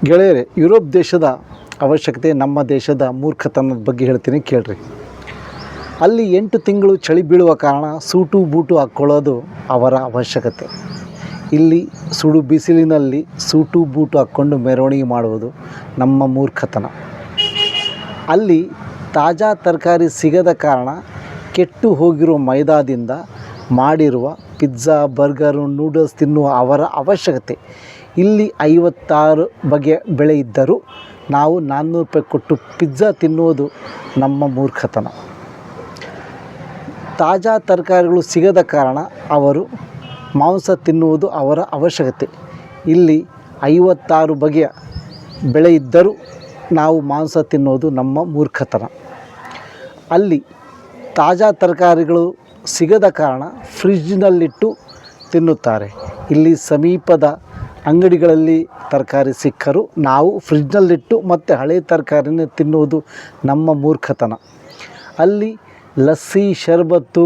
ಗೆಳೆಯರೆ, ಯುರೋಪ್ ದೇಶದ ಅವಶ್ಯಕತೆ ನಮ್ಮ ದೇಶದ ಮೂರ್ಖತನದ ಬಗ್ಗೆ ಹೇಳ್ತೀನಿ ಕೇಳ್ರಿ. ಅಲ್ಲಿ 8 ತಿಂಗಳು ಚಳಿ ಬೀಳುವ ಕಾರಣ ಸೂಟು ಬೂಟು ಹಾಕ್ಕೊಳ್ಳೋದು ಅವರ ಅವಶ್ಯಕತೆ. ಇಲ್ಲಿ ಸುಡು ಬಿಸಿಲಿನಲ್ಲಿ ಸೂಟು ಬೂಟು ಹಾಕ್ಕೊಂಡು ಮೆರವಣಿಗೆ ಮಾಡುವುದು ನಮ್ಮ ಮೂರ್ಖತನ. ಅಲ್ಲಿ ತಾಜಾ ತರಕಾರಿ ಸಿಗದ ಕಾರಣ ಕೆಟ್ಟು ಹೋಗಿರುವ ಮೈದಾದಿಂದ ಮಾಡಿರುವ ಪಿಜ್ಜಾ, ಬರ್ಗರು, ನೂಡಲ್ಸ್ ತಿನ್ನುವ ಅವರ ಅವಶ್ಯಕತೆ. ಇಲ್ಲಿ 56 ಬಗೆಯ ಬೆಳೆ ಇದ್ದರೂ ನಾವು 400 ರೂಪಾಯಿ ಕೊಟ್ಟು ಪಿಜ್ಜಾ ತಿನ್ನುವುದು ನಮ್ಮ ಮೂರ್ಖತನ. ತಾಜಾ ತರಕಾರಿಗಳು ಸಿಗದ ಕಾರಣ ಅವರು ಮಾಂಸ ತಿನ್ನುವುದು ಅವರ ಅವಶ್ಯಕತೆ. ಇಲ್ಲಿ 56 ಬಗೆಯ ಬೆಳೆ ಇದ್ದರೂ ನಾವು ಮಾಂಸ ತಿನ್ನುವುದು ನಮ್ಮ ಮೂರ್ಖತನ. ಅಲ್ಲಿ ತಾಜಾ ತರಕಾರಿಗಳು ಸಿಗದ ಕಾರಣ ಫ್ರಿಜ್ನಲ್ಲಿಟ್ಟು ತಿನ್ನುತ್ತಾರೆ. ಇಲ್ಲಿ ಸಮೀಪದ ಅಂಗಡಿಗಳಲ್ಲಿ ತರಕಾರಿ ಸಿಕ್ಕರೂ ನಾವು ಫ್ರಿಜ್ನಲ್ಲಿಟ್ಟು ಮತ್ತು ಹಳೆ ತರಕಾರಿನ ತಿನ್ನುವುದು ನಮ್ಮ ಮೂರ್ಖತನ. ಅಲ್ಲಿ ಲಸ್ಸಿ, ಶರಬತ್ತು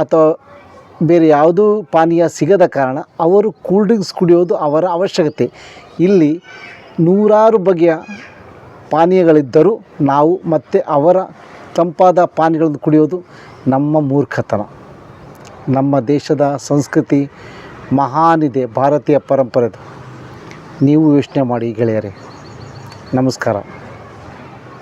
ಅಥವಾ ಬೇರೆ ಯಾವುದೂ ಪಾನೀಯ ಸಿಗದ ಕಾರಣ ಅವರು ಕೂಲ್ ಡ್ರಿಂಕ್ಸ್ ಕುಡಿಯೋದು ಅವರ ಅವಶ್ಯಕತೆ. ಇಲ್ಲಿ 100 ಬಗೆಯ ಪಾನೀಯಗಳಿದ್ದರೂ ನಾವು ಮತ್ತು ಅವರ ತಂಪಾದ ಪಾನೀಯಗಳನ್ನು ಕುಡಿಯೋದು ನಮ್ಮ ಮೂರ್ಖತನ. ನಮ್ಮ ದೇಶದ ಸಂಸ್ಕೃತಿ ಮಹಾನಿದೆ, ಭಾರತೀಯ ಪರಂಪರೆದು. ನೀವು ಯೋಚನೆ ಮಾಡಿ ಗೆಳೆಯರೇ. ನಮಸ್ಕಾರ.